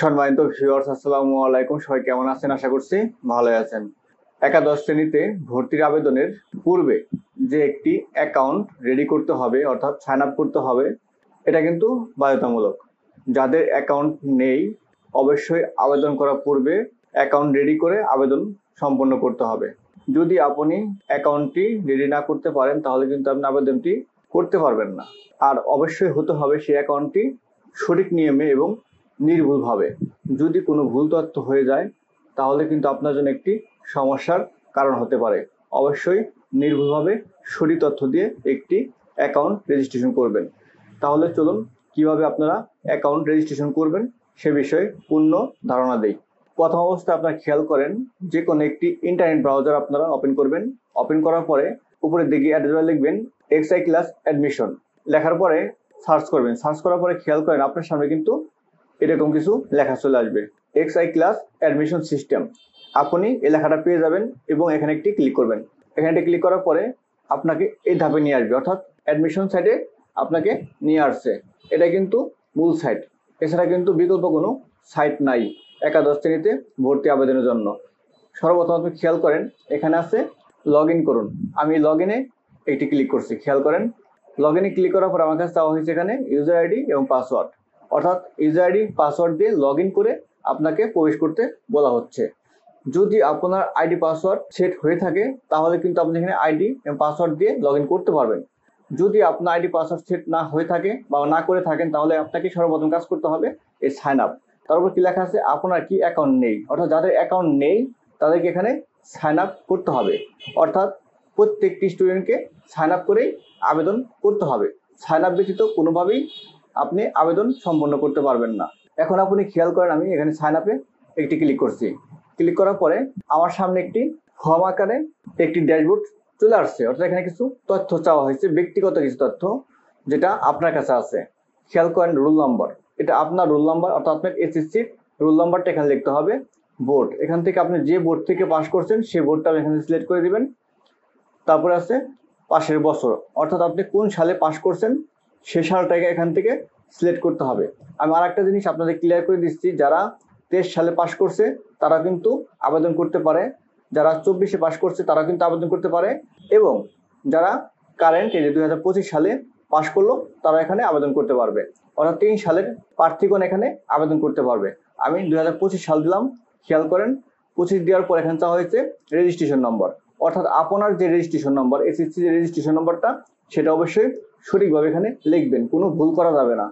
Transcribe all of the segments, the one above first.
সম্মানিত ভিউয়ার্স, আসসালামু আলাইকুম। সবাই কেমন আছেন? আশা করছি ভালো আছেন। একাদশ শ্রেণীতে ভর্তির আবেদনের পূর্বে যে একটি অ্যাকাউন্ট রেডি করতে হবে, অর্থাৎ সাইন আপ করতে হবে, এটা কিন্তু বাধ্যতামূলক। যাদের অ্যাকাউন্ট নেই অবশ্যই আবেদন করার পূর্বে অ্যাকাউন্ট রেডি করে আবেদন সম্পন্ন করতে হবে। যদি আপনি অ্যাকাউন্টটি রেডি না করতে পারেন তাহলে কিন্তু আপনি আবেদনটি করতে পারবেন না। আর অবশ্যই হতে হবে সেই অ্যাকাউন্টটি সঠিক নিয়মে এবং নির্ভুলভাবে। যদি কোনো ভুল তথ্য হয়ে যায় তাহলে কিন্তু আপনার জন্য একটি সমস্যার কারণ হতে পারে। অবশ্যই নির্ভুলভাবে সঠিক তথ্য দিয়ে একটি অ্যাকাউন্ট রেজিস্ট্রেশন করবেন। তাহলে চলুন কিভাবে আপনারা অ্যাকাউন্ট রেজিস্ট্রেশন করবেন সে বিষয়ে পূর্ণ ধারণা দেই। প্রথম অবস্থায় আপনারা খেয়াল করেন যে কোনো একটি ইন্টারনেট ব্রাউজার আপনারা ওপেন করবেন। ওপেন করার পরে উপরের দিকে অ্যাড্রেস লিখবেন এক্সআই ক্লাস অ্যাডমিশন, লেখার পরে সার্চ করবেন। সার্চ করার পরে খেয়াল করেন আপনার সামনে কিন্তু এরকম কিছু লেখা চলে আসবে, এক্সআই ক্লাস অ্যাডমিশন সিস্টেম। আপনি এই লেখাটা পেয়ে যাবেন এবং এখানে একটি ক্লিক করবেন। এখানে ক্লিক করার পরে আপনাকে এই ধাপে নিয়ে আসবে, অর্থাৎ অ্যাডমিশন সাইটে আপনাকে নিয়ে আসছে। এটা কিন্তু মূল সাইট, এছাড়া কিন্তু বিকল্প কোনো সাইট নাই একাদশ শ্রেণীতে ভর্তি আবেদনের জন্য। সর্বপ্রথম আপনি খেয়াল করেন এখানে আছে লগ ইন করুন। আমি লগ ইনে একটি ক্লিক করছি। খেয়াল করেন লগ ইনে ক্লিক করার পর আমার কাছে চাওয়া হয়েছে এখানে ইউজার আইডি এবং পাসওয়ার্ড, অর্থাৎ ইউজার আইডি পাসওয়ার্ড দিয়ে লগ ইন করে আপনাকে প্রবেশ করতে বলা হচ্ছে। যদি আপনার আইডি পাসওয়ার্ড সেট হয়ে থাকে তাহলে কিন্তু আপনি এখানে আইডি এবং পাসওয়ার্ড দিয়ে লগ ইন করতে পারবেন। যদি আপনার আইডি পাসওয়ার্ড সেট না হয়ে থাকে বা না করে থাকেন তাহলে আপনাকে সর্বপ্রথম কাজ করতে হবে এই সাইন আপ। তারপর কি লেখা আছে, আপনার কি অ্যাকাউন্ট নেই, অর্থাৎ যাদের অ্যাকাউন্ট নেই তাদেরকে এখানে সাইন আপ করতে হবে। অর্থাৎ প্রত্যেকটি স্টুডেন্টকে সাইন আপ করেই আবেদন করতে হবে। সাইন আপ ব্যতীত কোনোভাবেই আপনি আবেদন সম্পন্ন করতে পারবেন না। এখন আপনি খেয়াল করেন আমি এখানে সাইন আপে একটি ক্লিক করছি। ক্লিক করার পরে আমার সামনে একটি ফর্ম আকারে একটি ড্যাশবোর্ড চলে আসছে, অর্থাৎ এখানে কিছু তথ্য চাওয়া হয়েছে, ব্যক্তিগত কিছু তথ্য যেটা আপনার কাছে আছে। খেয়াল করেন রোল নাম্বার, এটা আপনার রোল নাম্বার, অর্থাৎ আপনার এসএসসির রোল নাম্বারটা এখানে লিখতে হবে। বোর্ড, এখান থেকে আপনি যে বোর্ড থেকে পাস করছেন সেই বোর্ডটা এখানে সিলেক্ট করে দিবেন। তারপরে আছে পাশের বছর, অর্থাৎ আপনি কোন সালে পাস করছেন সে সালটাকে এখান থেকে সিলেক্ট করতে হবে। আমি আর একটা জিনিস আপনাদের ক্লিয়ার করে দিচ্ছি, যারা 23 সালে পাস করছে তারা কিন্তু আবেদন করতে পারে, যারা 24-এ পাস করছে তারা কিন্তু আবেদন করতে পারে, এবং যারা কারেন্ট এই যে 2025 সালে পাস করলো তারা এখানে আবেদন করতে পারবে। অর্থাৎ 3 সালের প্রার্থীগণ এখানে আবেদন করতে পারবে। আমি 2025 সাল দিলাম। খেয়াল করেন 25 দেওয়ার পর এখানে চাওয়া হয়েছে রেজিস্ট্রেশন নম্বর, অর্থাৎ আপনার যে রেজিস্ট্রেশন নম্বর, এসএসসি যে রেজিস্ট্রেশন নম্বরটা সেটা অবশ্যই সঠিকভাবে এখানে লিখবেন, কোনো ভুল করা যাবে না।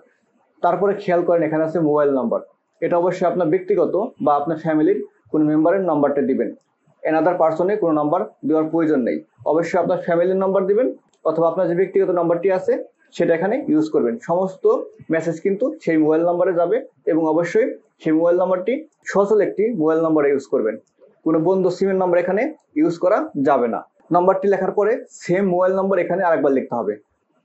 তারপরে খেয়াল করেন এখানে আছে মোবাইল নাম্বার, এটা অবশ্যই আপনার ব্যক্তিগত বা আপনার ফ্যামিলির কোনো মেম্বারের নাম্বারটা দিবেন। এনাদার পার্সনে কোনো নাম্বার দেওয়ার প্রয়োজন নেই, অবশ্যই আপনার ফ্যামিলির নাম্বার দিবেন অথবা আপনার যে ব্যক্তিগত নাম্বারটি আছে সেটা এখানে ইউজ করবেন। সমস্ত মেসেজ কিন্তু সেই মোবাইল নাম্বারে যাবে এবং অবশ্যই সেই মোবাইল নাম্বারটি সচল একটি মোবাইল নাম্বারে ইউজ করবেন। কোনো বন্ধু সিমের নাম্বার এখানে ইউজ করা যাবে না। নাম্বারটি লেখার পরে সেম মোবাইল নাম্বার এখানে আরেকবার লিখতে হবে।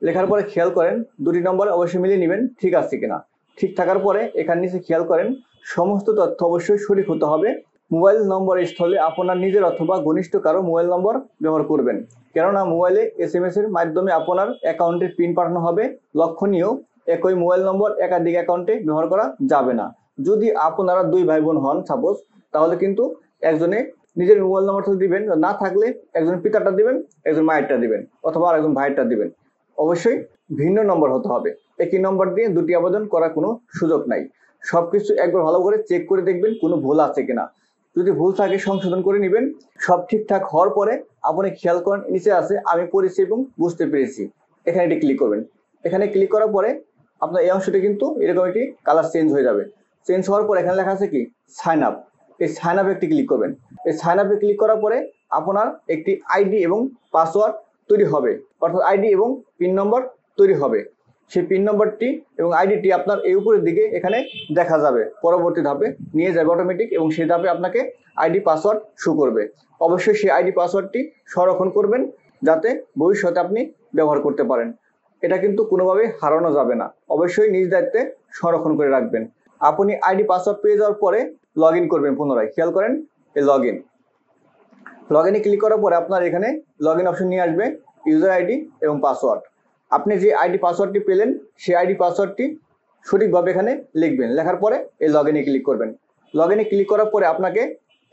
লেখার পরে খেয়াল করেন দুটি নম্বর অবশ্যই মিলিয়ে নেবেন ঠিক আছে কিনা। ঠিক থাকার পরে এখানে নিচে খেয়াল করেন সমস্ত তথ্য অবশ্যই সঠিক হতে হবে। মোবাইল নম্বরের স্থলে আপনার নিজের অথবা ঘনিষ্ঠ কারো মোবাইল নম্বর ব্যবহার করবেন, কেননা মোবাইলে এসএমএস এর মাধ্যমে আপনার অ্যাকাউন্টের পিন পাঠানো হবে। লক্ষণীয়, একই মোবাইল নম্বর একাধিক অ্যাকাউন্টে ব্যবহার করা যাবে না। যদি আপনারা 2 ভাই বোন হন সাপোজ, তাহলে কিন্তু একজনে নিজের মোবাইল নম্বরটা দিবেন, না থাকলে একজন পিতারটা দিবেন, একজন মায়েরটা দিবেন অথবা আরেকজন ভাইয়েরটা দিবেন। অবশ্যই ভিন্ন নম্বর হতে হবে, একই নম্বর দিয়ে দুটি আবেদন করার কোনো সুযোগ নাই। সবকিছু একবার ভালো করে চেক করে দেখবেন কোনো ভুল আছে কিনা, যদি ভুল থাকে সংশোধন করে নেবেন। সব ঠিকঠাক হওয়ার পরে আপনি খেয়াল করেন নিচে আছে আমি পড়েছি এবং বুঝতে পেরেছি, এখানে এটি ক্লিক করবেন। এখানে ক্লিক করার পরে আপনার এই অংশটি কিন্তু এরকম একটি কালার চেঞ্জ হয়ে যাবে। চেঞ্জ হওয়ার পর এখানে লেখা আছে কি সাইন আপ, এই সাইন আপে একটি ক্লিক করবেন। এই সাইন আপে ক্লিক করার পরে আপনার একটি আইডি এবং পাসওয়ার্ড তৈরি হবে, অর্থাৎ আইডি এবং পিন নম্বর তৈরি হবে। সেই পিন নম্বরটি এবং আইডিটি আপনার এই উপরের দিকে এখানে দেখা যাবে, পরবর্তী ধাপে নিয়ে যাবে অটোমেটিক, এবং সেই ধাপে আপনাকে আইডি পাসওয়ার্ড শো করবে। অবশ্যই সেই আইডি পাসওয়ার্ডটি সংরক্ষণ করবেন যাতে ভবিষ্যতে আপনি ব্যবহার করতে পারেন। এটা কিন্তু কোনোভাবে হারানো যাবে না, অবশ্যই নিজ দায়িত্বে সংরক্ষণ করে রাখবেন। আপনি আইডি পাসওয়ার্ড পেয়ে যাওয়ার পরে লগ ইন করবেন পুনরায়। খেয়াল করেন এই লগ ইনে ক্লিক করার পরে আপনার এখানে লগ ইন অপশন নিয়ে আসবে, ইউজার আইডি এবং পাসওয়ার্ড। আপনি যে আইডি পাসওয়ার্ডটি পেলেন সেই আইডি পাসওয়ার্ডটি সঠিকভাবে এখানে লিখবেন। লেখার পরে এই লগ ইনে ক্লিক করবেন। লগ ইনে ক্লিক করার পরে আপনাকে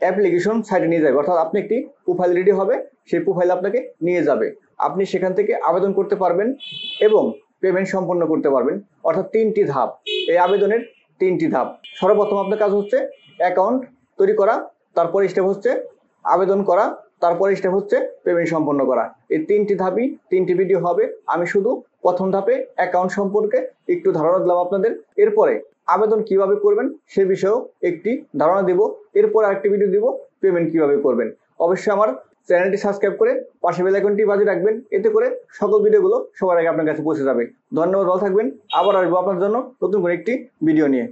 অ্যাপ্লিকেশন সাইটে নিয়ে যাবে, অর্থাৎ আপনি একটি প্রোফাইল রেডি হবে, সেই প্রোফাইল আপনাকে নিয়ে যাবে। আপনি সেখান থেকে আবেদন করতে পারবেন এবং পেমেন্ট সম্পন্ন করতে পারবেন, অর্থাৎ 3টি ধাপ। এই আবেদনের 3টি ধাপ। সর্বপ্রথম আপনার কাজ হচ্ছে অ্যাকাউন্ট তৈরি করা, তারপরে স্টেপ হচ্ছে আবেদন করা, তারপরে স্টেপ হচ্ছে পেমেন্ট সম্পন্ন করা। এই 3টি ধাপই 3টি ভিডিও হবে। আমি শুধু প্রথম ধাপে অ্যাকাউন্ট সম্পর্কে একটু ধারণা দিলাম আপনাদের। এরপরে আবেদন কিভাবে করবেন সে বিষয়েও একটি ধারণা দিব। এরপর আরেকটি ভিডিও দিব পেমেন্ট কিভাবে করবেন। অবশ্যই আমার চ্যানেলটি সাবস্ক্রাইব করে পাশে বেল আইকনটি বাজিয়ে রাখবেন, এতে করে সকল ভিডিওগুলো সবার আগে আপনার কাছে পৌঁছে যাবে। ধন্যবাদ, ভালো থাকবেন। আবার আসবো আপনার জন্য নতুন করে একটি ভিডিও নিয়ে।